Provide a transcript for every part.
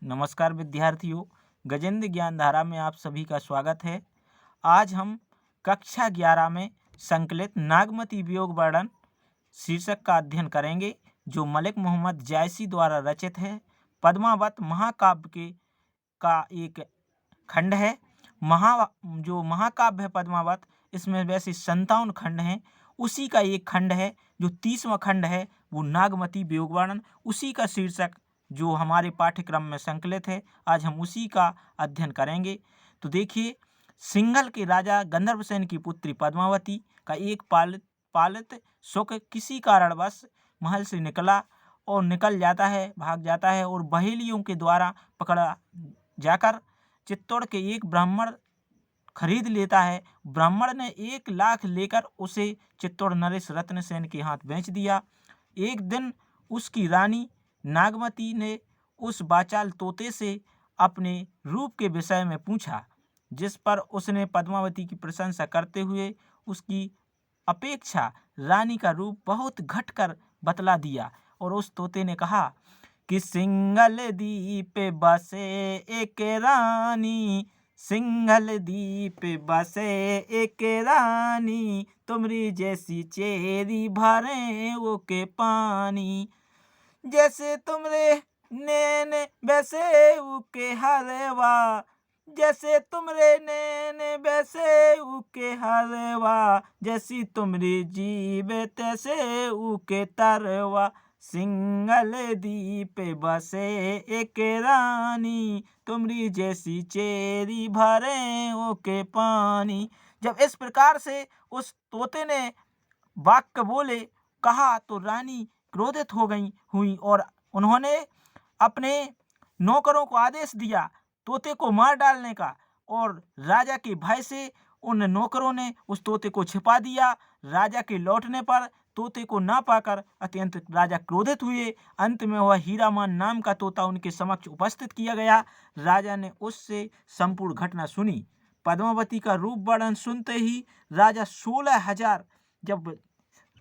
नमस्कार विद्यार्थियों, गजेंद्र ज्ञान धारा में आप सभी का स्वागत है। आज हम कक्षा 11 में संकलित नागमती वियोग वर्णन शीर्षक का अध्ययन करेंगे, जो मलिक मोहम्मद जायसी द्वारा रचित है। पद्मावत महाकाव्य का एक खंड है। जो महाकाव्य है पद्मावत, इसमें वैसे 57 खंड हैं। उसी का एक खंड है जो 30वां खंड है, वो नागमती वियोग वर्णन। उसी का शीर्षक जो हमारे पाठ्यक्रम में संकलित है, आज हम उसी का अध्ययन करेंगे। तो देखिए, सिंघल के राजा गंधर्वसेन की पुत्री पद्मावती का एक पालित शुक किसी कारणवश महल से निकल जाता है, भाग जाता है और बहेलियों के द्वारा पकड़ा जाकर चित्तौड़ के एक ब्राह्मण खरीद लेता है। ब्राह्मण ने 1 लाख लेकर उसे चित्तौड़ नरेश रत्न सेन के हाथ बेच दिया। एक दिन उसकी रानी नागमती ने उस बाचाल तोते से अपने रूप के विषय में पूछा, जिस पर उसने पद्मावती की प्रशंसा करते हुए उसकी अपेक्षा रानी का रूप बहुत घटकर बतला दिया। और उस तोते ने कहा कि सिंघल दीप बसे एक रानी, सिंघल दीप बसे एक रानी, तुमरी जैसी चेरी भरे वो के पानी। जैसे तुमरे नैन वैसे उके हरवा, जैसे तुमरे नैन वैसे उके हरवा, जैसी तुमरी जीव तैसे उके तरवा, सिंघल दीप बसे एक रानी, तुमरी जैसी चेरी भरे ओके पानी। जब इस प्रकार से उस तोते ने वाक्य बोले कहा तो रानी क्रोधित हुई और उन्होंने अपने नौकरों को आदेश दिया तोते को मार डालने का। और राजा के भय से उन नौकरों ने उस तोते को छिपा दिया। राजा के लौटने पर तोते को ना पाकर अत्यंत राजा क्रोधित हुए। अंत में वह हीरामान नाम का तोता उनके समक्ष उपस्थित किया गया। राजा ने उससे संपूर्ण घटना सुनी। पद्मावती का रूप वर्णन सुनते ही राजा 16,000 जब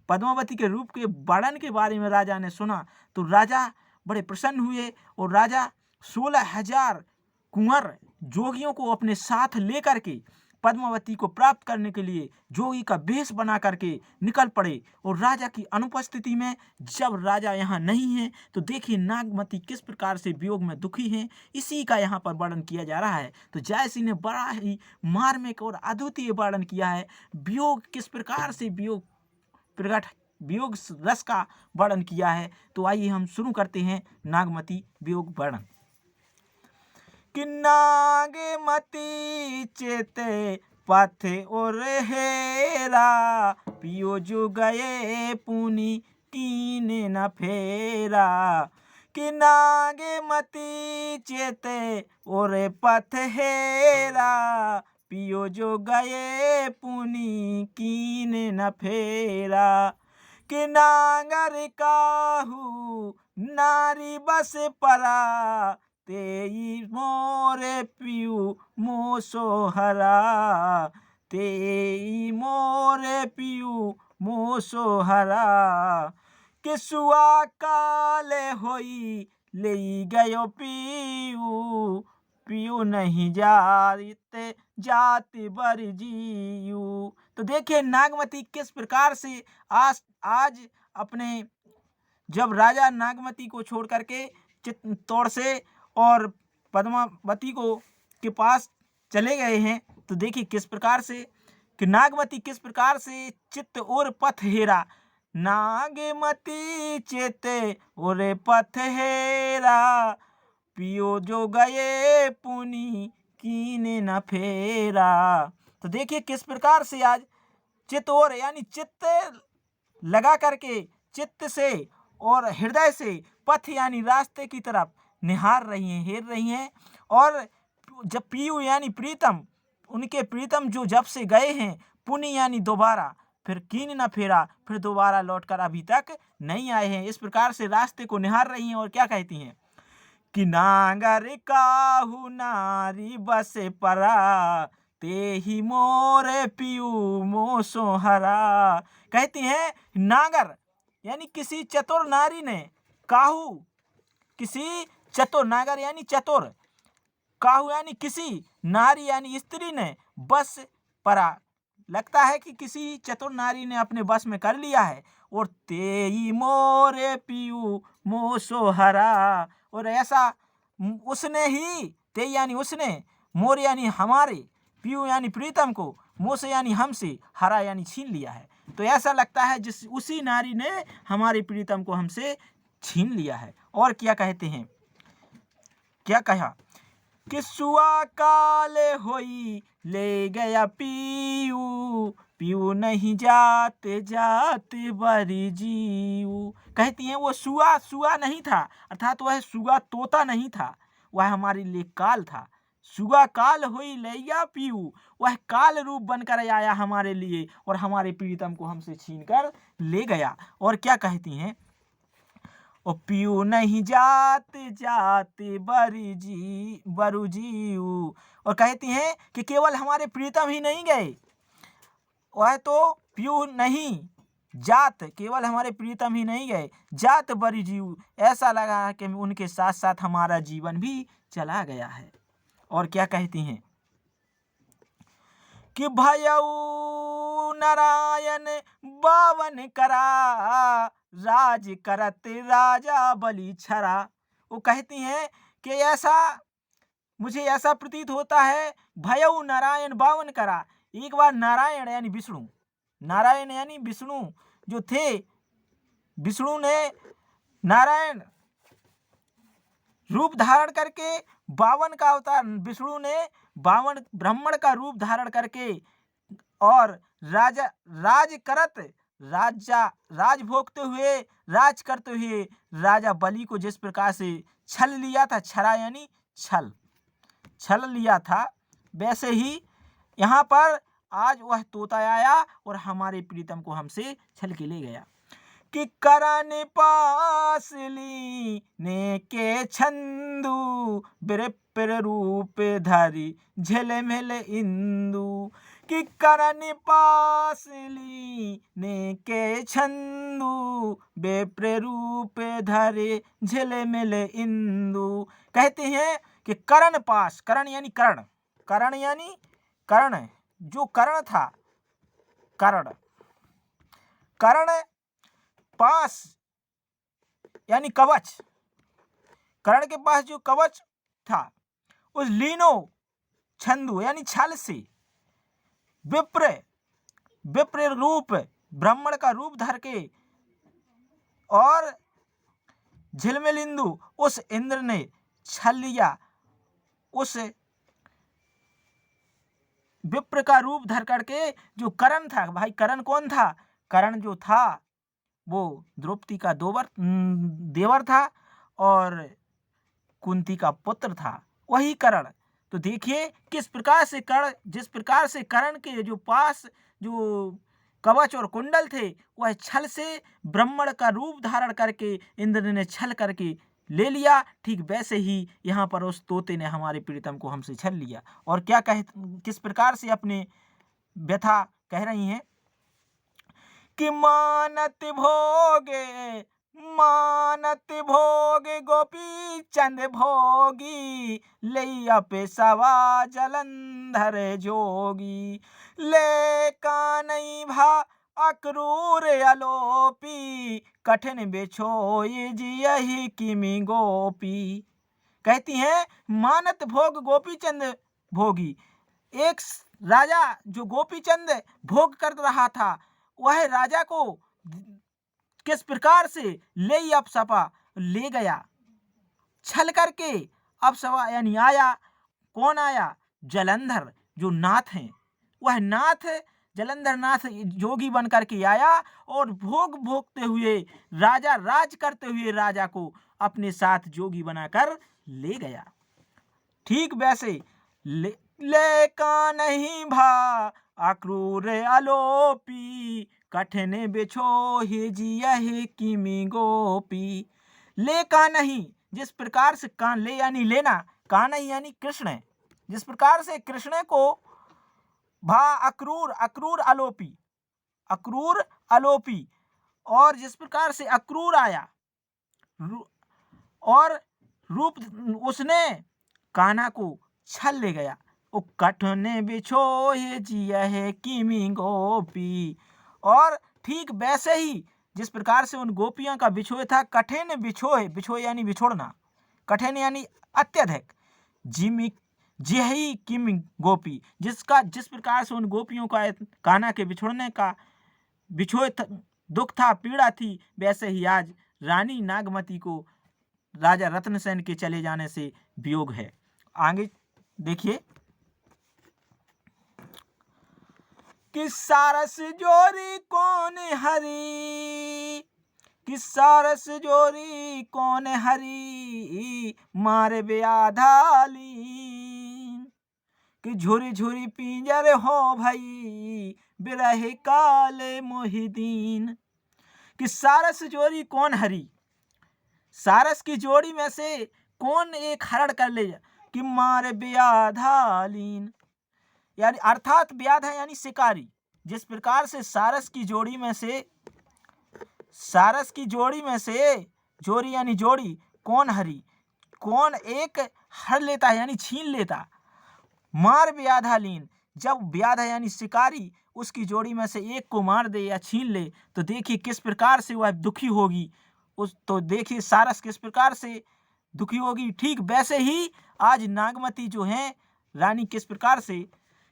पद्मावती के रूप के वर्णन के बारे में राजा ने सुना तो राजा बड़े प्रसन्न हुए और राजा 16,000 कुंवर जोगियों को अपने साथ लेकर के पद्मावती को प्राप्त करने के लिए जोगी का वेश बना करके निकल पड़े। और राजा की अनुपस्थिति में जब राजा यहाँ नहीं है तो देखिए नागमती किस प्रकार से वियोग में दुखी हैं, इसी का यहाँ पर वर्णन किया जा रहा है। तो जायसी ने बड़ा ही मार्मिक और अद्वितीय वर्णन किया है। वियोग किस प्रकार से वियोग रस का वर्णन किया है। तो आइए हम शुरू करते हैं नागमती वियोग वर्णन। कि नागमती चेते पथ और हेरा, पियो जो गए पुनि कीन न फेरा। कि नागमती चेते और पथ हेरा, पियो जो गए पुनि कीन न फेरा। कि नांगर काहू नारी बस परा, तेई मोरे पियू मोसो हरा, तेई मोरे पियू मोसो हरा। कि सुआ काले होई ले गयो पियू, पियू नहीं जाति बर जीयू। तो देखिए नागमती किस प्रकार से आज अपने जब राजा नागमती को छोड़ करके चित्तौड़ से और पद्मावती को के पास चले गए हैं, तो देखिए किस प्रकार से कि नागमती किस प्रकार से चित्त और पथ हेरा। नागमती चेते और पथ हेरा, पियो जो गए पुनि कीने न फेरा। तो देखिए किस प्रकार से आज चित्त और यानी चित्त लगा करके चित्त से और हृदय से पथ यानी रास्ते की तरफ निहार रही हैं, हेर रही हैं। और जब पियू यानी प्रीतम, उनके प्रीतम जो जब से गए हैं, पुनि यानी दोबारा, फिर कीन न फेरा, फिर दोबारा लौटकर अभी तक नहीं आए हैं। इस प्रकार से रास्ते को निहार रही हैं और क्या कहती हैं कि नांगर काहू नारी बस परा, ते ही मोरे पियू मोसो हरा। कहती हैं नागर यानी किसी चतुर नारी ने, काहू किसी चतुर, नागर यानी चतुर, काहू यानी किसी, नारी यानी स्त्री ने बस परा, लगता है कि किसी चतुर नारी ने अपने बस में कर लिया है। और तेई मोरे पियू मोसो हरा, और ऐसा उसने ही, ते यानी उसने, मोर यानी हमारे, पियू यानी प्रीतम को, मोसे यानी हमसे, हरा यानी छीन लिया है। तो ऐसा लगता है जिस उसी नारी ने हमारे प्रीतम को हमसे छीन लिया है। और क्या कहते हैं, क्या कहा कि सुआ काले होई ले गया पीयू, पीयू नहीं जाते जाते बरी जीऊ। कहती हैं वो सुआ, सुआ नहीं था, अर्थात वह सुआ तोता नहीं था, वह हमारे लिए काल था। सुआ काल हुई लैया पीयू, वह काल रूप बनकर आया हमारे लिए और हमारे प्रीतम को हमसे छीन कर ले गया। और क्या कहती हैं, ओ पीयू नहीं जाते जाते बरू जीऊ। और कहती हैं कि केवल हमारे प्रीतम ही नहीं गए, वह तो पीयू नहीं जात, केवल हमारे प्रीतम ही नहीं गए, जात बरी जीव, ऐसा लगा कि उनके साथ साथ हमारा जीवन भी चला गया है। और क्या कहती हैं कि भयऊ नारायण बावन करा, राज करत राजा बलि छरा। वो कहती हैं कि ऐसा मुझे ऐसा प्रतीत होता है, भयऊ नारायण बावन करा, एक बार नारायण यानी विष्णु, नारायण यानी विष्णु जो थे, विष्णु ने नारायण रूप धारण करके, बावन का अवतार विष्णु ने बावन ब्राह्मण का रूप धारण करके और राजा राज करत, राज भोगते हुए, राज करते हुए राजा बलि को जिस प्रकार से छल लिया था, छरा यानी छल लिया था, वैसे ही यहाँ पर आज वह तोता आया और हमारे प्रीतम को हमसे छल के ले गया। कि करन पासली ने के छंदू, बिरप्र रूप धरी झिलमिल इंदु। कि करन पासली ने के छंदू, बेप्र रूप धरे झिलमिल इंदु। कहते हैं कि करण पास, करण यानी कर्ण, करण यानी कर्ण, जो कर्ण था, कर्ण पास यानी कवच, कर्ण के पास जो कवच था, उस लीनो छंदु यानी छल से, विप्र रूप, ब्राह्मण का रूप धर के, और झिलमिलिंदु, उस इंद्र ने छल लिया, उस विप्र का रूप धर करके जो कर्ण था। भाई कर्ण कौन था? कर्ण जो था वो द्रौपदी का देवर था और कुंती का पुत्र था, वही कर्ण। तो देखिए किस प्रकार से कर्ण, जिस प्रकार से कर्ण के जो पास जो कवच और कुंडल थे, वह छल से ब्राह्मण का रूप धारण करके इंद्र ने छल करके ले लिया, ठीक वैसे ही यहाँ पर उस तोते ने हमारे प्रीतम को हमसे छल लिया। और क्या किस प्रकार से अपने व्यथा कह रही हैं कि मानत भोगे गोपी चंद भोगी, लैया पे सवा जलंधर जोगी, ले कानई भा अक्रूर अलोपी, कठिन बिछोई जियहि किमि गोपी। कहती हैं मानत भोग गोपी चंद भोगी, एक राजा जो गोपी चंद भोग कर रहा था, वह राजा को किस प्रकार से ले अप्सपा ले गया छल करके। अप्सपा यानी आया, कौन आया? जलंधर जो नाथ हैं, वह नाथ जलंधर नाथ जोगी बन करके आया और भोगते हुए राजा राज करते हुए राजा को अपने साथ जोगी बनाकर ले गया। ठीक वैसे ले का नहीं भा अक्रूर अलोपी, कठिन बिछोहि जियहि किमि गोपी। ले का नहीं, जिस प्रकार से कान, ले यानी लेना, का नहीं यानी कृष्ण, जिस प्रकार से कृष्ण को भा अक्रूर अलोपी, और जिस प्रकार से अक्रूर आया और रूप उसने कान्हा को छल ले गया। ओ कठने बिछोए जिया है किमी गोपी। और ठीक वैसे ही जिस प्रकार से उन गोपियों का बिछोए था, कठिन बिछोए, बिछोए यानी बिछोड़ना, कठिन यानी अत्यधिक, जिमी जिही किम गोपी, जिस प्रकार से उन गोपियों का कान्हा के बिछोड़ने का बिछोए दुख था, पीड़ा थी, वैसे ही आज रानी नागमती को राजा रत्नसेन के चले जाने से वियोग है। आगे देखिए कि सारस जोरी कौन हरी, कि सारस जोरी कौन हरी, मारे ब्याधाली, कि झुरी झुरी पिंजर हो भई, बिरह काले मोहिदीन। कि सारस जोरी कौन हरी, सारस की जोड़ी में से कौन एक हरण कर ले, कि मारे ब्याधालीन, यानी अर्थात व्याध है यानी शिकारी। जिस प्रकार से सारस की जोड़ी में से, सारस की जोड़ी में से, जोड़ी यानी जोड़ी, कौन हरी, कौन एक हर लेता है यानी छीन लेता, मार व्याधालीन, जब व्याध है यानी शिकारी उसकी जोड़ी में से एक को मार दे या छीन ले तो देखिए किस प्रकार से वह दुखी होगी। तो देखिए सारस किस प्रकार से दुखी होगी। ठीक वैसे ही आज नागमती जो है रानी किस प्रकार से,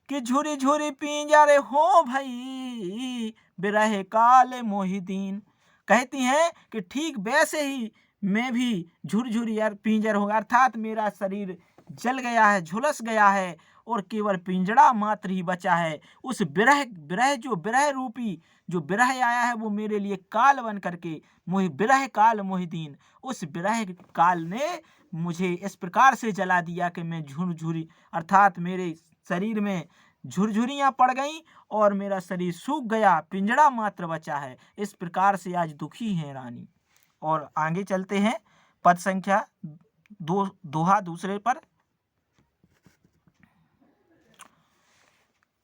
कि झुरी झुरी पिंजरे हो भई, बिरह काले मोहिदीन, कहती हैं कि ठीक वैसे ही मैं भी झुरझुरी यार पिंजर हो, अर्थात मेरा शरीर जल गया है, झुलस गया है और केवल पिंजड़ा मात्र ही बचा है। उस बिरह बिरह जो बिरह रूपी जो बिरह आया है वो मेरे लिए काल बन करके, बिरह काल मोहिदीन, उस बिरह काल ने मुझे इस प्रकार से जला दिया कि मैं झुरझुरी, अर्थात मेरे शरीर में झुरझुरियां पड़ गईं और मेरा शरीर सूख गया, पिंजड़ा मात्र बचा है। इस प्रकार से आज दुखी है रानी। और आगे चलते हैं पद संख्या दोहा दूसरे पर,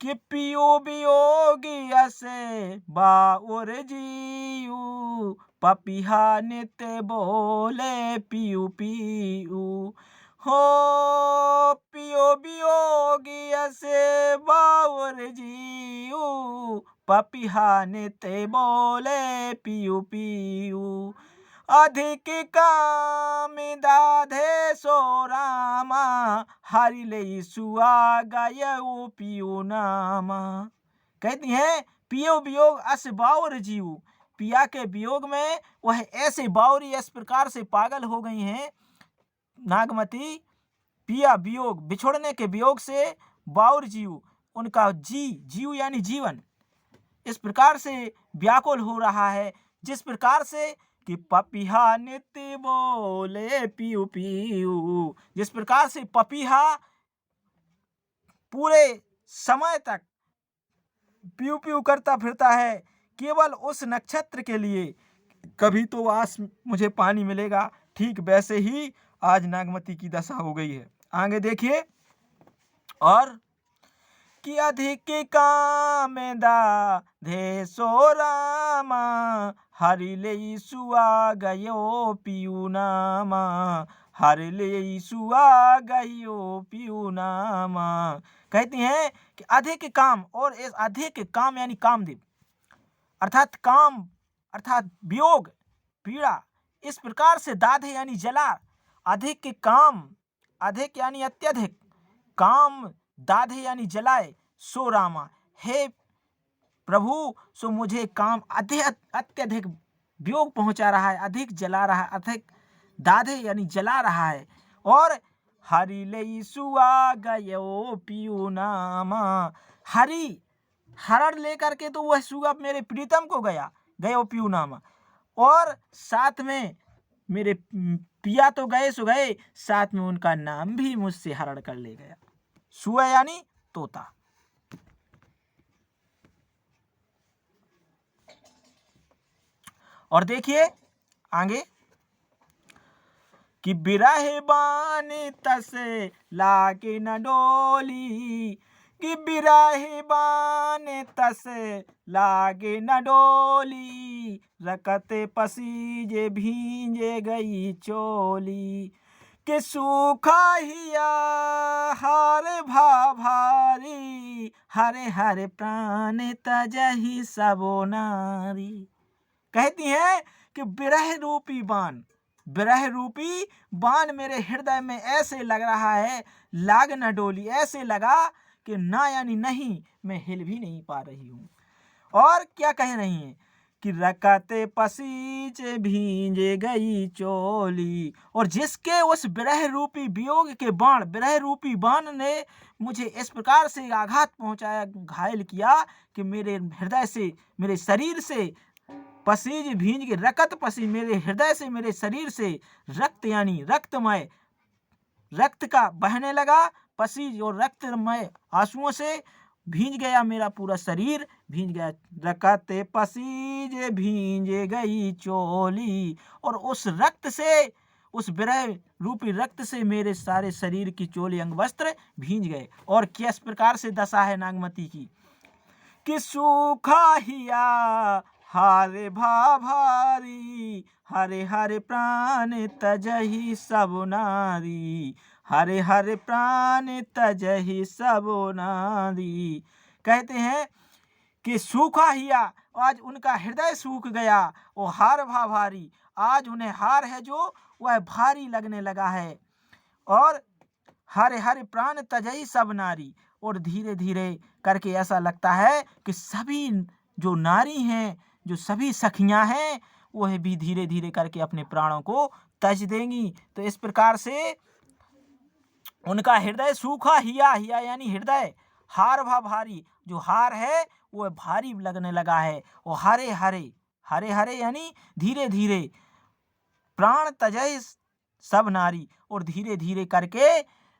कि पियो वियोगी असे बाउर जीऊ, पपिहा नित्य बोले पियू पियू, हो पियो वियोगी असे बाउर जीऊ, पपिहा नित्य बोले पियू पियू, अधिक काम दाधे सो रामा, हरि ले सुआ गायऊ पियो नामा। कहती है पियो वियोग अस बाउर जीव, पिया के वियोग में वह ऐसे बाउरी इस प्रकार से पागल हो गई हैं नागमती, पिया वियोग बिछोड़ने के वियोग से बाउर जीव, उनका जीव यानी जीवन इस प्रकार से व्याकुल हो रहा है, जिस प्रकार से कि पपीहा नित्य बोले पियू पियू, जिस प्रकार से पपीहा पूरे समय तक पियू पियू करता फिरता है केवल उस नक्षत्र के लिए, कभी तो आस मुझे पानी मिलेगा। ठीक वैसे ही आज नागमती की दशा हो गई है। आगे देखिए, और कि अधिक काम दाधे सो रामा, हरि ले सुआ गयो पियू नामा, हरि ले सुआ गयो पियू नामा। कहती हैं कि अधिक काम, और इस अधिक काम यानी कामदेव, अर्थात काम अर्थात वियोग पीड़ा, इस प्रकार से दाधे यानी जला, अधिक काम, अधिक यानी अत्यधिक, काम दाधे यानी जलाए, सो रामा, हे प्रभु सो मुझे काम अत्यधिक वियोग पहुंचा रहा है, अधिक जला रहा है, अधिक दाधे यानी जला रहा है। और हरि ले सुआ गयो पियू नामा, हरि हरण लेकर के तो वह सुआ मेरे प्रीतम को गयो पियू नामा, और साथ में मेरे पिया तो गए सो गए, साथ में उनका नाम भी मुझसे हरण कर ले गया। सुआ यानी तोता। और देखिए आगे, कि बिरह बानी तसे लागे न डोली, कि बिरह बानी तसे लागे न डोली, रकते पसीजे भींजे गई चोली, कि सूखा हिया हारे भा भारी, हरे हरे प्राण तजहि सबो नारी। कहती हैं कि विरह रूपी बाण मेरे हृदय में ऐसे लग रहा है, लाग न डोली, ऐसे लगा कि ना यानी नहीं, मैं हिल भी नहीं पा रही हूँ। और क्या कह रही हैं कि रकते पसीज भींजे गई चोली, और जिसके उस विरह रूपी वियोग के बाण, विरह रूपी बाण ने मुझे इस प्रकार से आघात पहुंचाया, घायल किया कि मेरे हृदय से, मेरे शरीर से पसीज भींज के, रकत पसी, मेरे हृदय से, मेरे शरीर से रक्त यानी रक्तमय, रक्त का बहने लगा, पसीज और रक्तमय आंसुओं से भींज गया, मेरा पूरा शरीर भींज गया। रकते पसीज भींजे गई चोली, और उस रक्त से, उस विरह रूपी रक्त से मेरे सारे शरीर की चोली, अंग वस्त्र भींज गए। और किस प्रकार से दशा है नागमती की कि सूखा हिया हारे भा भारी, हरे हरे प्राण तजहि सब नारी, हरे हरे प्राण तजहि सब नारी। कहते हैं कि सूखा हिया, आज उनका हृदय सूख गया, वो हार भा भारी, आज उन्हें हार है जो वह भारी लगने लगा है। और हरे हरे प्राण तजहि सब नारी, और धीरे धीरे करके ऐसा लगता है कि सभी जो नारी हैं, जो सभी सखियां हैं, वह भी धीरे धीरे करके अपने प्राणों को तज देंगी। तो इस प्रकार से उनका हृदय सूखा हिया, हिया यानी हृदय, हार भा भारी, जो हार है वह भारी लगने लगा है। और हरे हरे, हरे हरे यानी धीरे धीरे, प्राण तजहि सब नारी, और धीरे धीरे करके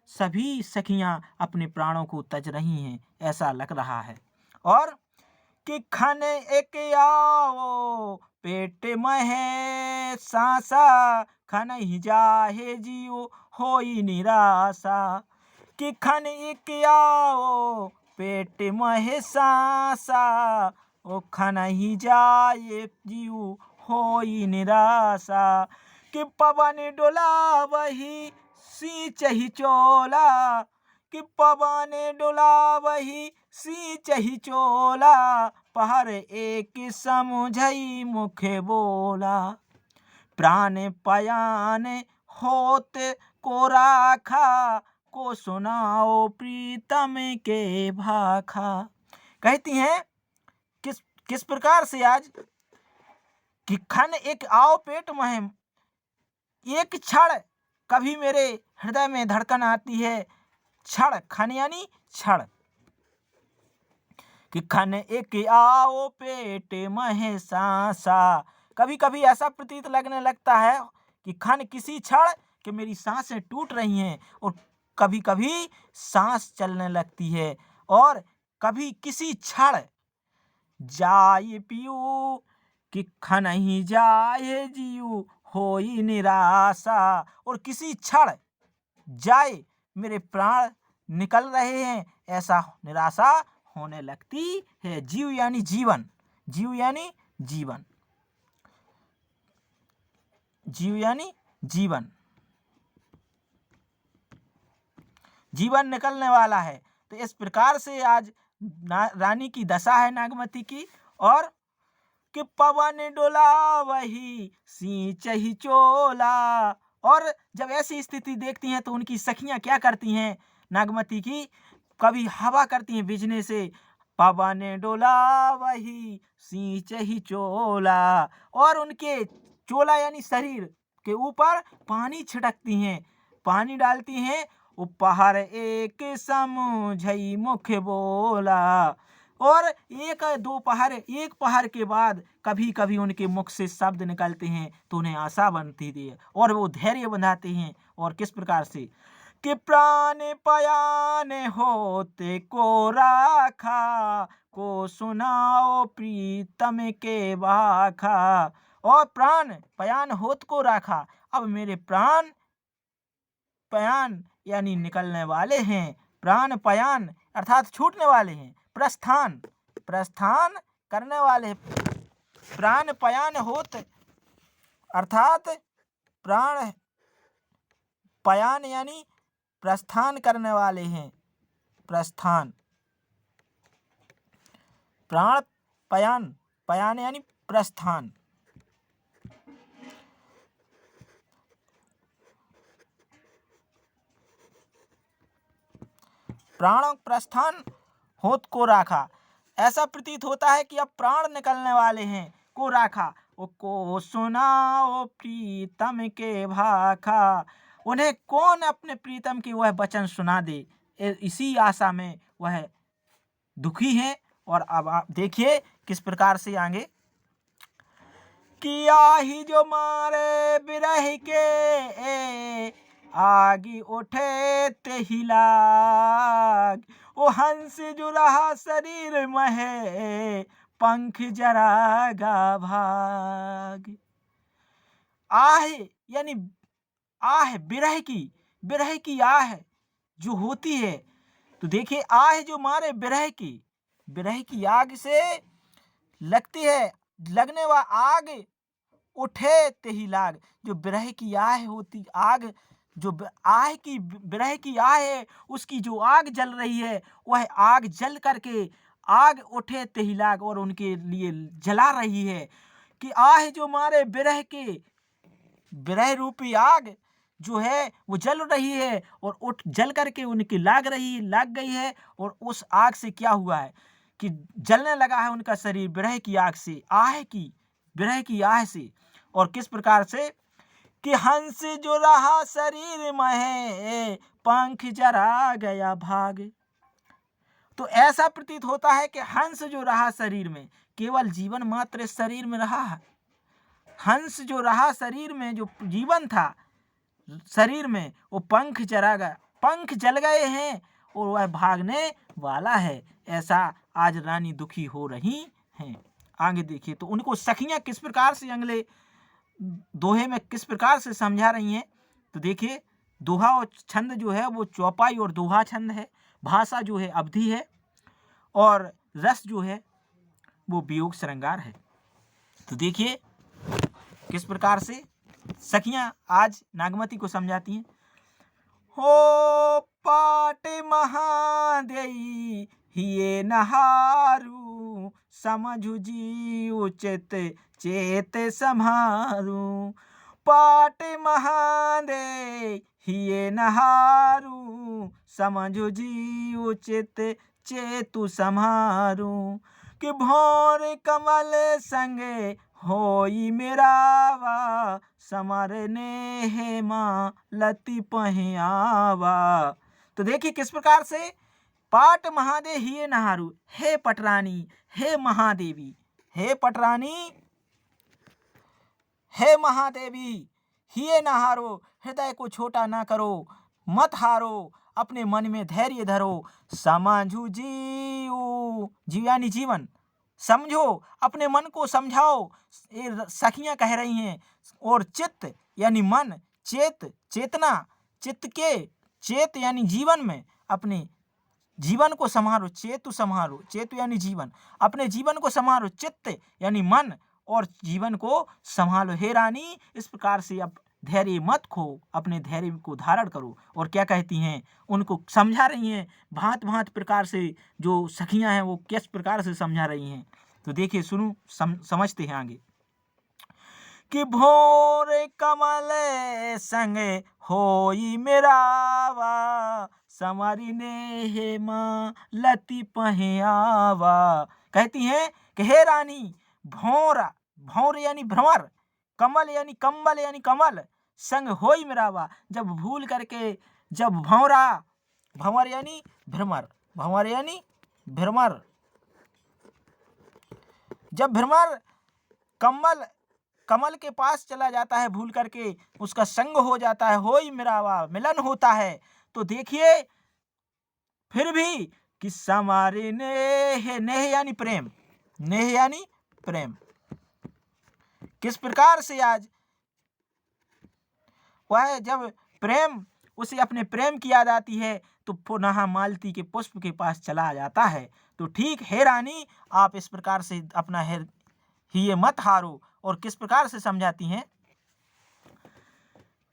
सभी सखियां अपने प्राणों को तज रही हैं, ऐसा लग रहा है। और कि खन एक आओ पेट में सांसा, खन ही जाहे जियो होई निराशा। कि खन एक आओ पेट में सांसा, ओ खन ही जाए जियो होई निराशा। कि पवन डोला वही सींचहि चोला, कि पवन डोला वही सींचहि चोला, पहर एक समझई मुखे बोला। प्राण पयान होत को राखा, को सुनाओ प्रीतम के भाखा। कहती हैं किस किस प्रकार से आज कि खन एक आओ पेट में, एक क्षण कभी मेरे हृदय में धड़कन आती है, क्षण, खन यानी क्षण, कि खन एक आओ पेट में सांसा। कभी कभी ऐसा प्रतीत लगने लगता है कि खन किसी क्षण कि मेरी सांसें टूट रही हैं, और कभी कभी सांस चलने लगती है। और कभी किसी क्षण जाए पियू, कि खन ही जाए जियू होई निराशा, और किसी क्षण जाए मेरे प्राण निकल रहे हैं, ऐसा निराशा होने लगती है। जीव यानी जीवन, जीव यानी जीवन, जीव यानी जीवन, जीवन निकलने वाला है। तो इस प्रकार से आज रानी की दशा है नागमती की। और कि पवन डोला वही सींचहि चोला, और जब ऐसी स्थिति देखती हैं तो उनकी सखियां क्या करती हैं नागमती की, कभी हवा करती हैं बिजने से, पवन डोला वही सींचहि चोला, और उनके चोला यानी शरीर के ऊपर पानी छिड़कती हैं, पानी डालती हैं। उपहार एक समझई मुख बोला, और एक दो पहर, एक पहर के बाद कभी कभी उनके मुख से शब्द निकलते हैं तो उन्हें आशा बनती है, और वो धैर्य बंधाते हैं। और किस प्रकार से कि प्राण पयान होते को राखा, को सुनाओ प्रीतम के भाखा। और प्राण पयान होत को राखा, अब मेरे प्राण पयान यानी निकलने वाले हैं, प्राण पयान अर्थात छूटने वाले हैं, प्रस्थान, प्रस्थान करने वाले, प्राण पयान होत अर्थात प्राण पयान यानी प्रस्थान करने वाले हैं, प्रस्थान। प्राण पयान, पयान यानी प्रस्थान। प्राणों प्रस्थान होत को राखा, ऐसा प्रतीत होता है कि अब प्राण निकलने वाले हैं। को राखा, ओ को सुनाओ प्रीतम के भाखा, उन्हें कौन अपने प्रीतम की वह वचन सुना दे, इसी आशा में वह दुखी हैं। और अब आप देखिए किस प्रकार से आगे, कि आही जो मारे बिरह के आगे उठे ते ही लाग, ओ हंस जो रहा शरीर में पंख जरागा भाग। आह यानी आह बिरह की आह जो होती है, तो देखिए आह जो मारे बिरह की आग से लगती है, लगने वा आग उठे ते ही लाग। जो बिरह की आह होती, आग जो आह की बिरह की आह है, उसकी जो आग जल रही है, वह आग जल करके आग उठे ते ही लाग, और उनके लिए जला रही है। कि आह जो मारे बिरह के, बिरह रूपी आग जो है वो जल रही है और उठ जल करके उनकी लाग गई है। और उस आग से क्या हुआ है कि जलने लगा है उनका शरीर बिरह की आग से, बिरह की आह से। और किस प्रकार से, कि हंस जो रहा शरीर में पंख जरा गया भाग। तो ऐसा प्रतीत होता है कि हंस जो रहा शरीर में, केवल जीवन मात्र शरीर में रहा है। हंस जो रहा शरीर में, जो जीवन था शरीर में, वो पंख जरा गया, पंख जल गए हैं और वह भागने वाला है। ऐसा आज रानी दुखी हो रही हैं। आगे देखिए तो उनको सखियां किस प्रकार से अगले दोहे में किस प्रकार से समझा रही हैं। तो देखिए दोहा और छंद जो है वो चौपाई और दोहा छंद है, भाषा जो है अवधि है, और रस जो है वो वियोग श्रृंगार है। तो देखिए किस प्रकार से सखियां आज नागमती को समझाती हैं। हो पाट महादेई हिये नहारू, समझु जी उचित चेत सम्हारू। पाट महादेई हिये नहारू, समझु जी उचित चेतु सम्हारू। कि भौर कमल संगे होई मेरावा, समरने हे माँ लती पहियावा। तो देखिए किस प्रकार से, पाट महादे हिये नहारू, हे पटरानी, हे महादेवी, हे पटरानी, हे महादेवी, हिये नहारो, हृदय को छोटा ना करो, मत हारो, अपने मन में धैर्य धरो। समझू जीव, जीव यानी जीवन, समझो, अपने मन को समझाओ, ये सखियां कह रही हैं। और चित्त यानी मन, चेतना, चित्त के चेत यानी जीवन में अपने जीवन को संभालो, चेतु यानी जीवन, अपने जीवन को संभालो, चित्त यानी मन और जीवन को संभालो। हे रानी, इस प्रकार से अब धैर्य मत खो, अपने धैर्य को धारण करो। और क्या कहती हैं, उनको समझा रही हैं भांत भांत प्रकार से। जो सखियां हैं वो किस प्रकार से समझा रही हैं, तो देखिए सुनो, समझते हैं आगे। कि भोर कमल संग होई मेरावा, समरने हे माँ लती पहियावा। कहती हैं कि हे रानी, भौर यानी भ्रमर, कमल यानी कंबल यानी कमल, संग होई मेरावा, जब भूल करके, जब भंवर यानी भ्रमर, जब भ्रमर कमल के पास चला जाता है भूल करके, उसका संग हो जाता है, होई मेरावा, मिलन होता है। तो देखिए फिर भी कि समारे नेह यानी प्रेम, नेह यानी प्रेम, किस प्रकार से आज वह जब प्रेम, उसे अपने प्रेम की याद आती है तो पुनः मालती के पुष्प के पास चला जाता है। तो ठीक है रानी, आप इस प्रकार से अपना हिये मत हारो। और किस प्रकार से समझाती हैं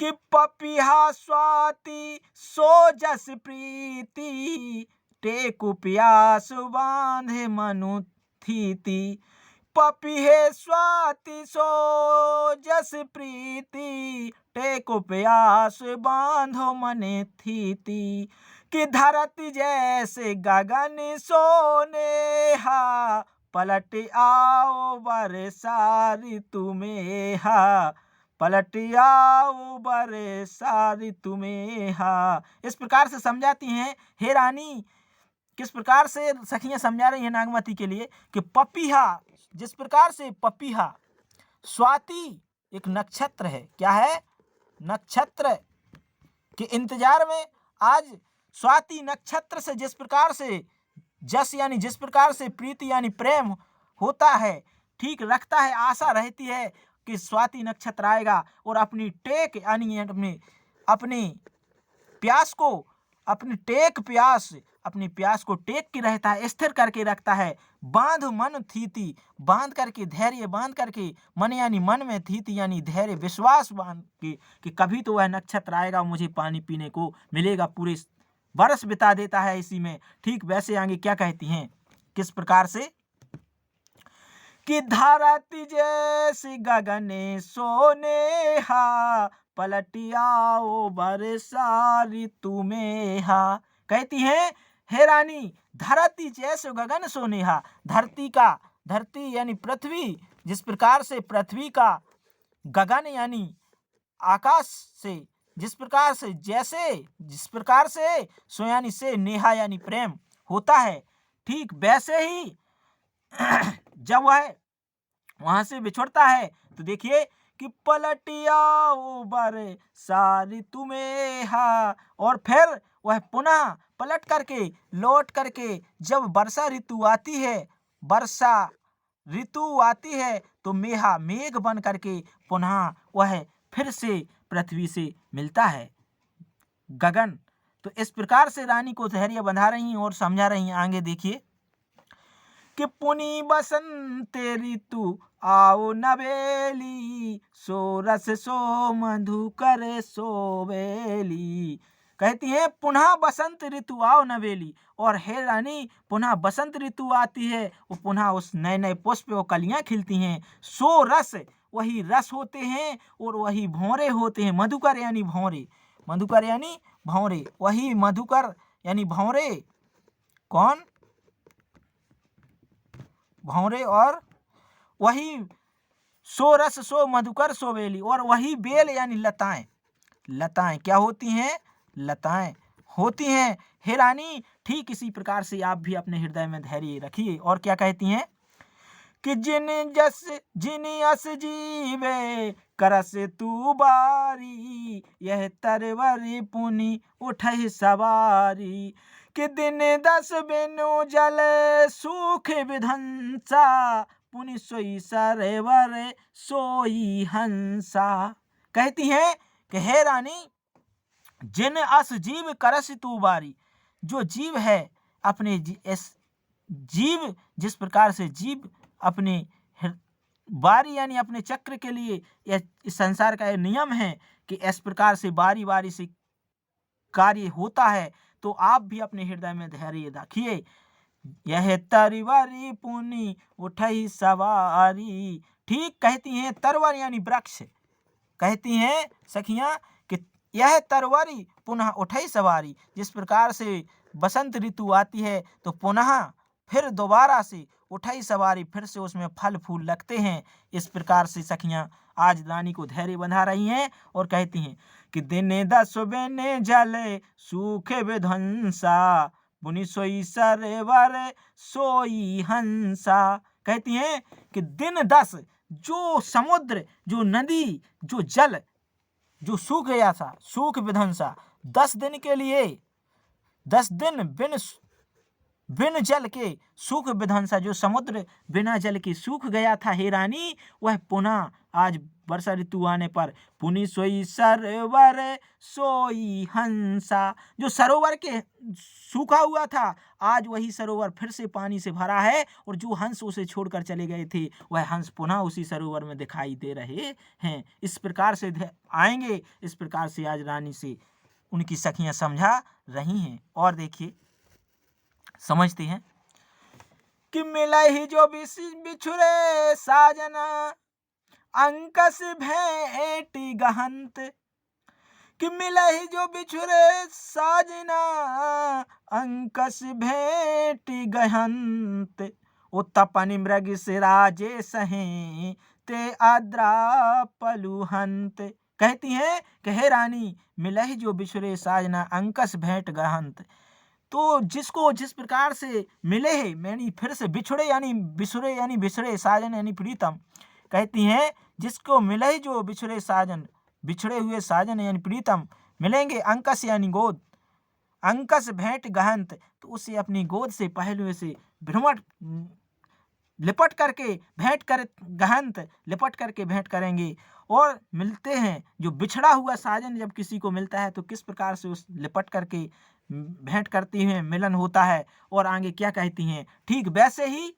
कि पपिहा स्वाति सो जस प्रीति, टेकु प्यास बांधे मनु थीति। पपिहे स्वाति सो जस प्रीति, टेकु प्यास बांधो मने थीति। कि धरती जैसे गगन सोनेहा, पलट आओ बरसा ऋतु मेहा, पलट आओ बरसा ऋतु मेहा। इस प्रकार से समझाती हैं हे रानी। किस प्रकार से सखियां समझा रही हैं नागमती के लिए कि पपीहा, जिस प्रकार से पपीहा, स्वाति एक नक्षत्र है। क्या है? नक्षत्र के इंतजार में आज स्वाति नक्षत्र से जिस प्रकार से जस यानी जिस प्रकार से प्रीति यानी प्रेम होता है, ठीक रखता है, आशा रहती है कि स्वाति नक्षत्र आएगा और अपनी टेक यानी अपनी प्यास को, अपनी प्यास को टेक के रहता है, स्थिर करके रखता है। बांध मन थीति, बांध करके, धैर्य बांध करके, मन यानी मन में, थीति यानी धैर्य, विश्वास बांध के कि कभी तो वह नक्षत्र आएगा, मुझे पानी पीने को मिलेगा। पूरे बरस बिता देता है इसी में। ठीक वैसे आगे क्या कहती हैं, किस प्रकार से कि धरती जैसी गगने सोनेहा, पलटी आओ बरसा ऋतु मेहा। कहती हैं हे रानी, धरती जैसे गगन सोनेहा, धरती यानी पृथ्वी, जिस प्रकार से पृथ्वी का गगन यानी आकाश से जिस प्रकार से सो यानी से, नेहा यानी प्रेम होता है, ठीक वैसे ही जब वह वहां से बिछुड़ता है तो देखिए कि पलटिया बरसा ऋतु मेहा, और फिर वह पुनः पलट करके, लौट करके जब वर्षा ऋतु आती है तो मेहा, मेघ बन करके पुनः वह फिर से पृथ्वी से मिलता है, गगन। तो इस प्रकार से रानी को धैर्य बंधा रही हैं और समझा रही हैं। आगे देखिए कि पुनी बसंत ऋतु आओ नवेली, सो रस सो मधु करे सोवेली। कहती हैं पुनः बसंत ऋतु आओ नवेली, और हे रानी पुनः बसंत ऋतु आती है, वो पुनः उस नए नए पुष्प और कलियां खिलती हैं। सो रस, वही रस होते हैं और वही भौरे होते हैं। मधुकर यानी भौरे, वही मधुकर यानी भौरे। कौन? भौरे। और वही सो रस सो मधुकर सो बेली, और वही बेल यानी लताएं क्या होती हैं? लताएं होती हैं। हे रानी, ठीक इसी प्रकार से आप भी अपने हृदय में धैर्य रखिए। और क्या कहती हैं कि जिन यस जीवे करस तू बारी, यह तरवरी पुनि उठहि सवारी। कि दिन 10 बिनु जल सूख विधंसा, पुनि सोई सरवर सोई हंसा। कहती हैं कि हे रानी, जिन अस जीव करस तू बारी, जो जीव है अपने जीव जिस प्रकार से जीव अपने बारी यानी अपने चक्र के लिए, यह इस संसार का यह नियम है कि इस प्रकार से बारी बारी से कार्य होता है। तो आप भी अपने हृदय में धैर्य रखिए। यह तरवरी पुनि उठई सवारी। ठीक कहती हैं, तरवर यानी वृक्ष। कहती हैं सखियां कि यह तरवरी पुनः उठई सवारी, जिस प्रकार से बसंत ऋतु आती है तो पुनः फिर दोबारा से उठई सवारी, फिर से उसमें फल फूल लगते हैं। इस प्रकार से सखियां आज रानी को धैर्य बंधा रही हैं और कहती हैं कि दिन 10 बिनु जल सूख विधंसा, पुनि सोई सरवर सोई हंसा। कहती हैं कि दिन 10, जो समुद्र, जो नदी, जो जल जो सूख गया था, सूख विधंसा, 10 दिन के लिए, 10 दिन बिन जल के सूख विध्वंसा, जो समुद्र बिना जल के सूख गया था हे रानी, वह पुनः आज वर्षा ऋतु आने पर पुनि सोई सरोवर सोई हंसा, जो सरोवर के सूखा हुआ था आज वही सरोवर फिर से पानी से भरा है, और जो हंस उसे छोड़कर चले गए थे वह हंस पुनः उसी सरोवर में दिखाई दे रहे हैं। इस प्रकार से आएंगे, इस प्रकार से आज रानी से उनकी सखियां समझा रही हैं। और देखिए समझते हैं कि मिला ही जो बिछुरे साजना अंकस भेंट गहंत, कि मिला ही जो बिछुरे साजना अंकस भेंट गहंत, ओ तपन मृग सिराजे सहे ते आद्रा पलुहंत। कहती हैं कि हे रानी, मिला ही जो बिछुरे साजना अंकस भेंट गहंत, तो जिसको जिस प्रकार से मिले है, यानी फिर से बिछड़े यानी बिछड़े यानी बिछड़े, साजन यानी प्रीतम। कहती हैं जिसको मिले ही जो बिछड़े साजन, बिछड़े हुए साजन यानी प्रीतम मिलेंगे, अंकस यानी गोद, अंकस भेंट गहंत, तो उसे अपनी गोद से पहलुए से भ्रमण लिपट करके भेंट कर, गहंत लिपट करके भेंट करेंगे। और मिलते हैं, जो बिछड़ा हुआ साजन जब किसी को मिलता है तो किस प्रकार से उस लिपट करके भेंट करती हैं, मिलन होता है। और आगे क्या कहती हैं, ठीक वैसे ही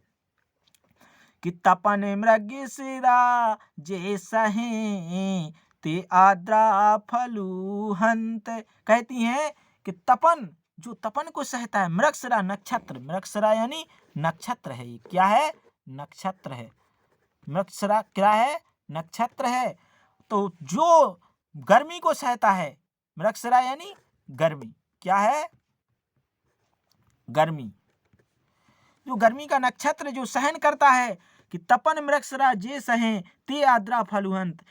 कि तपन मृग सिरा जे सहे ते आद्रा फलुहंत। कहती हैं कि तपन, जो तपन को सहता है, मृगशिरा नक्षत्र, मृगशिरा यानी नक्षत्र है, ये क्या है, नक्षत्र है, मृगशिरा क्या है, नक्षत्र है। तो जो गर्मी को सहता है, मृगशिरा यानी गर्मी, क्या है, गर्मी, जो गर्मी का नक्षत्र जो सहन करता है, कि तपन मृगशिरा जे सहे ते आद्रा फलुहंत,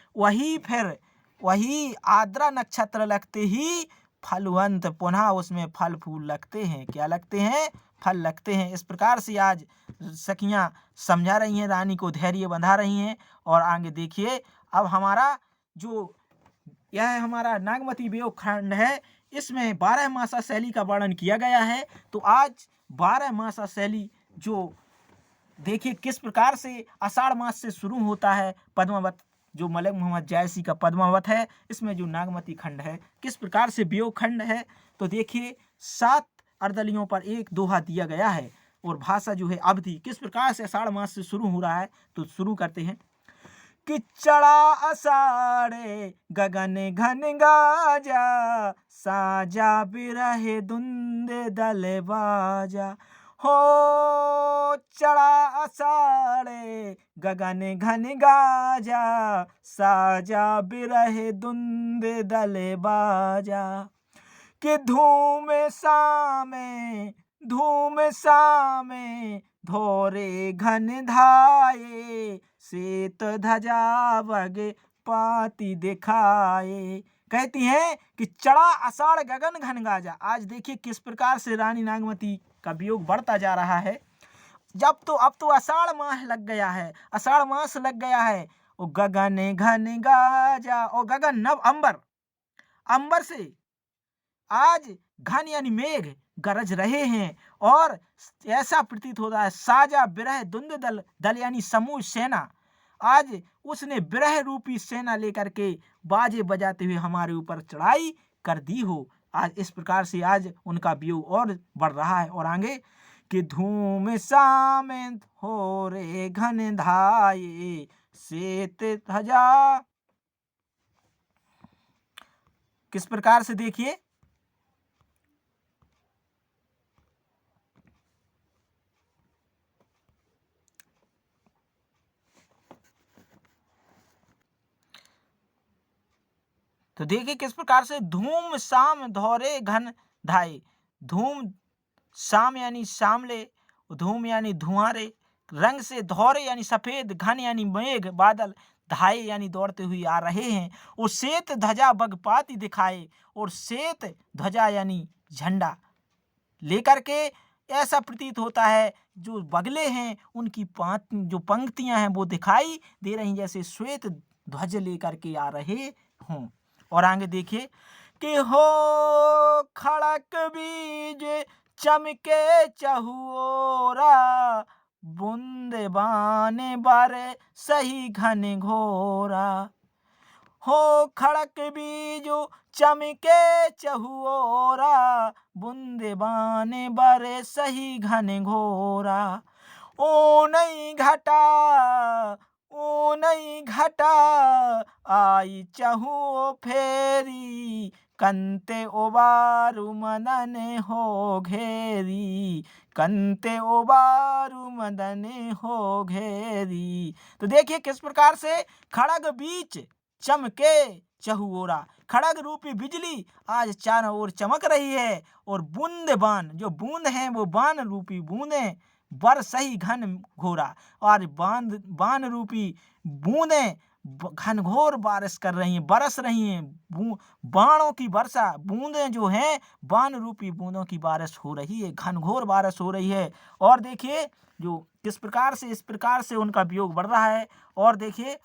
वही आद्रा नक्षत्र लगते ही फलवंत, पुनः उसमें फल फूल लगते हैं, क्या लगते हैं, फल लगते हैं। इस प्रकार से आज सखियां समझा रही हैं, रानी को धैर्य बंधा रही हैं। और आगे देखिए, अब हमारा जो यह हमारा नागमती वियोग खंड है, इसमें 12 मासा शैली का वर्णन किया गया है। तो आज 12 मासा शैली जो देखिए किस प्रकार से आषाढ़ मास से शुरू होता है, पद्मावत जो मलिक मोहम्मद जायसी का पद्मावत है, इसमें जो नागमती खंड है किस प्रकार से वियोग खंड है। तो देखिए 7 अर्दलियों पर एक दोहा दिया गया है, और भाषा जो है अवधि किस प्रकार से आषाढ़ मास से शुरू हो रहा है। तो शुरू करते हैं कि चढ़ा अषाढ़े गगन घन गाजा, साजा बिरहे धुंध दल बाजा, हो चढ़ा अषाढ़े गगन घन गाजा, साजा बिरहे धुंध दल बाजा, कि धूम सामे धोरे घन धाये, श्वेत ध्वजा बग पाती दिखाए। कहती हैं कि चढ़ा आषाढ़ गगन घन गाजा। आज देखिए किस प्रकार से रानी नागमती का वियोग बढ़ता जा रहा है। अब तो आषाढ़ माह लग गया है, आषाढ़ मास लग गया है, और गगन घन गाजा, और गगन नव अंबर से आज घन यानी मेघ गरज रहे हैं, और ऐसा प्रतीत होता है, साजा बिरह धुंध दल यानी समूह सेना, आज उसने बिरह रूपी सेना लेकर के बाजे बजाते हुए हमारे ऊपर चढ़ाई कर दी हो। आज इस प्रकार से आज उनका वियोग और बढ़ रहा है। और आगे कि धूम सामे हो रे घन धाये, श्वेत ध्वजा, किस प्रकार से देखिए, तो देखिए किस प्रकार से धूम शाम धौरे घन धाये, धूम शाम यानी शामले, धूम यानी धुआंरे, रंग से धौरे यानी सफेद, घन यानी मेघ बादल, धाये यानी दौड़ते हुए आ रहे हैं, और श्वेत ध्वजा बगपाती दिखाए, और श्वेत ध्वजा यानी झंडा लेकर के ऐसा प्रतीत होता है, जो बगले हैं उनकी जो पंक्तियां हैं वो दिखाई दे रही जैसे श्वेत ध्वज लेकर के आ रहे हों। और आगे देखिए कि हो खड़क बीज चमके चहुओरा, बूंद बाने बारे सही घन घोरा। हो खड़क बीजू चमके चहुओरा, बूंद बाने बारे सही घन घोरा। ओ नहीं घटा आई चहु फेरी, कंते ओबारू मदन हो घेरी, कंते ओबारू मदन हो घेरी। तो देखिए किस प्रकार से खड़ग बीच चमके चहुओरा, खड़ग रूपी बिजली आज चारों ओर चमक रही है, और बूंद बान, जो बूंद हैं वो बान रूपी बूंदे बरस सही घन घोरा, और बान रूपी बूंदें घनघोर बारिश कर रही हैं, बरस रही हैं। बाणों की वर्षा, बूंदें जो हैं बाण रूपी बूंदों की बारिश हो रही है, घनघोर बारिश हो रही है। और देखिए जो किस प्रकार से, इस प्रकार से उनका वियोग बढ़ रहा है। और देखिए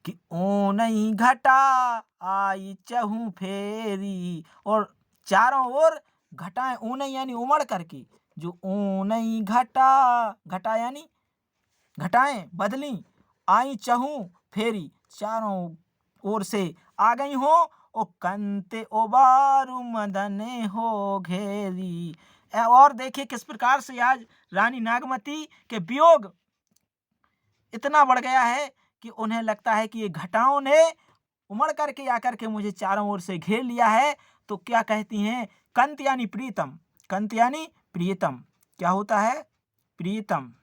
कि ओ नहीं घटा आई चहु फेरी, और चारों ओर घटाएं, ऊने यानी उमड़ करके, जो ऊने घटा यानी घटाएं बदली, आई चहु फेरी, चारों ओर से आ गई हो, ओ कंते ओबारू मदने हो घेरी। और देखिए किस प्रकार से आज रानी नागमती के वियोग इतना बढ़ गया है कि उन्हें लगता है कि ये घटाओं ने उमड़ करके आकर के मुझे चारों ओर से घेर लिया है। तो क्या कहती हैं, कंत यानी प्रीतम, कंत यानी प्रियतम, क्या होता है प्रीतम।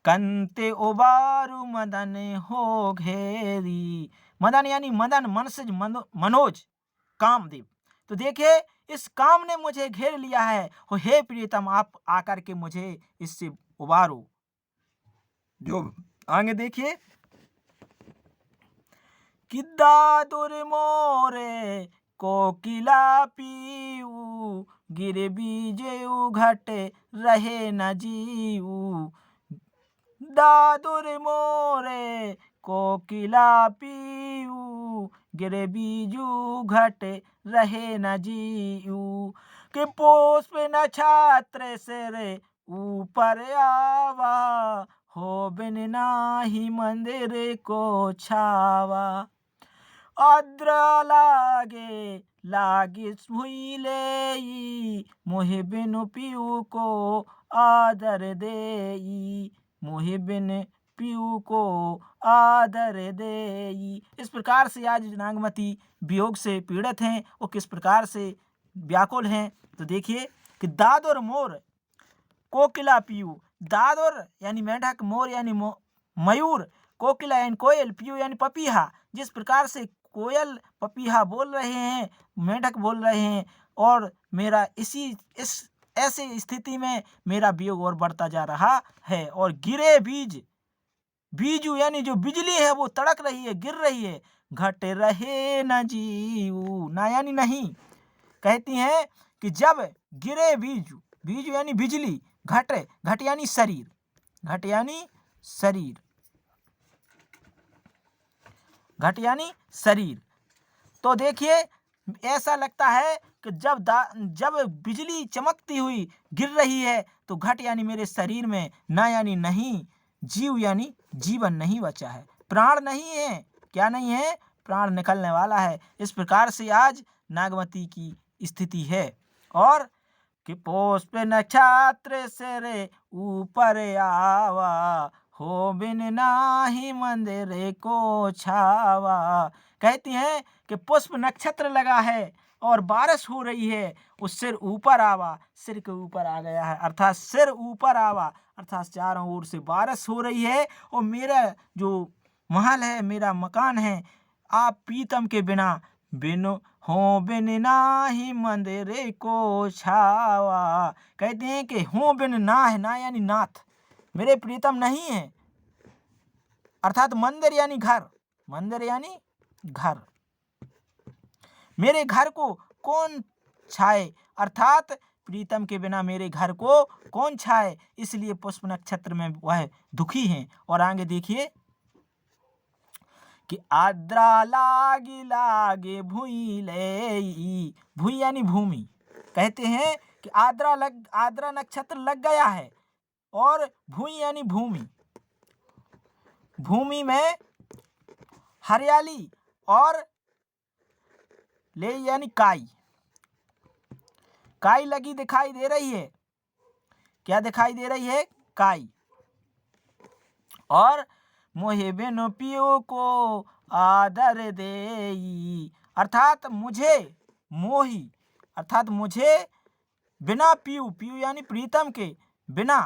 कंते ओबारू मदन हो घेरी, मदन यानी मदन, मनसज मनोज, कामदेव। तो देखिए इस काम ने मुझे घेर लिया है, हे प्रियतम आप आकर के मुझे इससे उबारो। जो आगे देखिए कि दादुर मोरे कोकिला पीऊ, गिर बीजेऊ घटे रहे न जीऊ। दादुर मोरे कोकिला पीऊ, गिर बीजू घटे रहे न जीऊ। कि पुष्प नक्षत्र से रे ऊपर आवा, हो बिन नाही मंदिर को छावा। आद्र लागे भुई लेई, मोहि बिनु पीऊ को आदर देई, मोहि बिन पीऊ को आदर देई। इस प्रकार से आज नागमती वियोग से पीड़ित हैं, वो किस प्रकार से व्याकुल हैं। तो देखिए कि दादुर मोर कोकिला पीऊ, दादुर यानी मेढक, मोर यानी मयूर, कोकिला यानी कोयल, पीऊ यानी पपीहा। जिस प्रकार से कोयल पपीहा बोल रहे हैं, मेढक बोल रहे हैं, और मेरा इस ऐसे स्थिति में मेरा वियोग और बढ़ता जा रहा है। और गिरे बीजू यानी जो बिजली है वो तड़क रही है, गिर रही है, घट रहे न जीऊ, ना यानी नहीं। कहती हैं कि जब गिरे बीजू यानी बिजली, घट यानी शरीर, घट यानी शरीर, घट यानी शरीर। तो देखिए ऐसा लगता है कि जब बिजली चमकती हुई गिर रही है, तो घट यानी मेरे शरीर में, ना यानी नहीं, जीव यानी जीवन नहीं बचा है, प्राण नहीं है। क्या नहीं है, प्राण निकलने वाला है। इस प्रकार से आज नागमती की स्थिति है। और कि पुष्प नक्षत्र से रे ऊपर आवा, हो बिन नाही मंदिर को छावा। कहती हैं कि पुष्प नक्षत्र लगा है और बारिश हो रही है, उस सिर ऊपर आवा, सिर के ऊपर आ गया है, अर्थात सिर ऊपर आवा, अर्थात चारों ओर से बारिश हो रही है। और मेरा जो महल है, मेरा मकान है, आप पीतम के बिना बिन नाही मंदिर को छावा। कहते हैं कि हो बिन ना है, ना यानी नाथ, मेरे प्रीतम नहीं है, अर्थात मंदिर यानी घर, मंदिर यानी घर, मेरे घर को कौन छाए, अर्थात प्रीतम के बिना मेरे घर को कौन छाए। इसलिए पुष्प नक्षत्र में वह दुखी हैं। और आगे देखिए कि आद्रा लागी लागे भूई ले, भूई यानी भूमि। कहते हैं कि आद्रा नक्षत्र लग गया है, और भूई यानी भूमि, भूमि में हरियाली, और ले यानी काई, काई लगी दिखाई दे रही है। क्या दिखाई दे रही है? काई। और मोहे बिनु पियो को आदर देई, अर्थात मुझे, मोही अर्थात मुझे बिना पियू, पियू यानी प्रीतम के बिना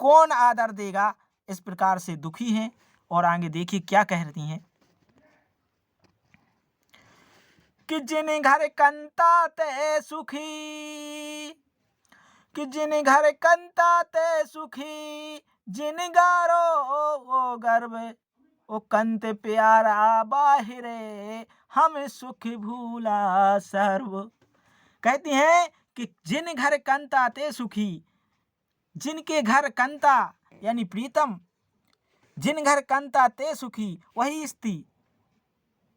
कौन आदर देगा, इस प्रकार से दुखी हैं। और आगे देखिए क्या कह रही हैं कि जिन घर कंता ते सुखी, कि जिन घर कंता ते सुखी, जिन गारो ओ गर्व ओ कंत प्यारा बाहिरे, हम सुख भूला सर्व। कहती हैं कि जिन घर कंता ते सुखी, जिनके घर कंता यानी प्रीतम, जिन घर कंता ते सुखी, वही स्त्री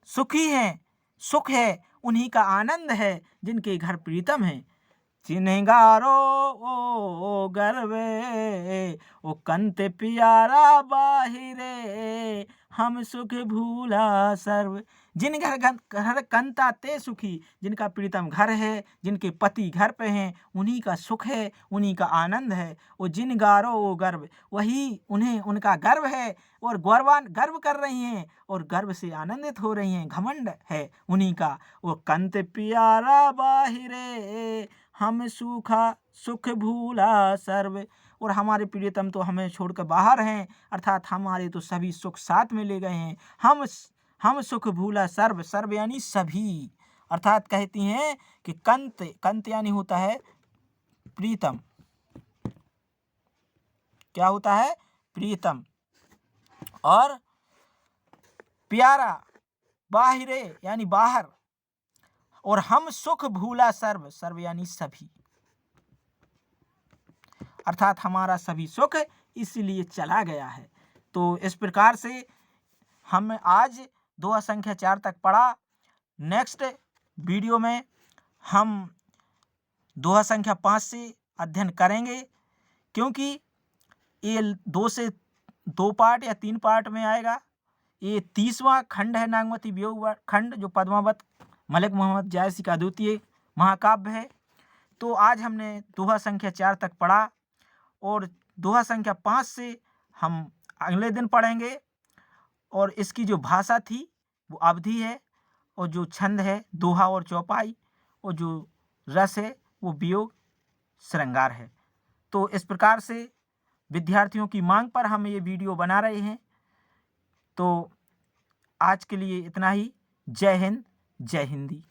सुखी है, सुख है, उन्हीं का आनंद है जिनके घर प्रीतम है। चिन्हगारो ओ गर्वे ओ कंत प्यारा बाहिरे, हम सुख भूला सर्व। जिन घर कंता ते सुखी, जिनका प्रीतम घर है, जिनके पति घर पे हैं, उन्हीं का सुख है, उन्हीं का आनंद है। वो जिन गारो ओ गर्व, वही उन्हें उनका गर्व है, और गर्व कर रही हैं, और गर्व से आनंदित हो रही हैं, घमंड है उन्हीं का। वो कंत प्यारा बाहिरे, हम सुख भूला सर्व। और हमारे प्रियतम तो हमें छोड़कर बाहर हैं, अर्थात हमारे तो सभी सुख साथ में ले गए हैं। हम सुख भूला सर्व, सर्व यानी सभी, अर्थात कहती हैं कि कंत यानी होता है प्रीतम। क्या होता है? प्रीतम। और प्यारा, बाहिरे यानी बाहर, और हम सुख भूला सर्व, सर्व यानी सभी, अर्थात हमारा सभी सुख इसलिए चला गया है। तो इस प्रकार से हम आज दोहा संख्या 4 तक पढ़ा। नेक्स्ट वीडियो में हम दोहा संख्या 5 से अध्ययन करेंगे, क्योंकि ये 2 पार्ट या 3 पार्ट में आएगा। ये 30वां खंड है, नागमती वियोग खंड, जो पद्मावत मलिक मोहम्मद जायसी का द्वितीय महाकाव्य है। तो आज हमने दोहा संख्या 4 तक पढ़ा, और दोहा संख्या 5 से हम अगले दिन पढ़ेंगे। और इसकी जो भाषा थी वो अवधि है, और जो छंद है दोहा और चौपाई, और जो रस है वो वियोग श्रृंगार है। तो इस प्रकार से विद्यार्थियों की मांग पर हम ये वीडियो बना रहे हैं। तो आज के लिए इतना ही। जय हिंद, जय हिंदी।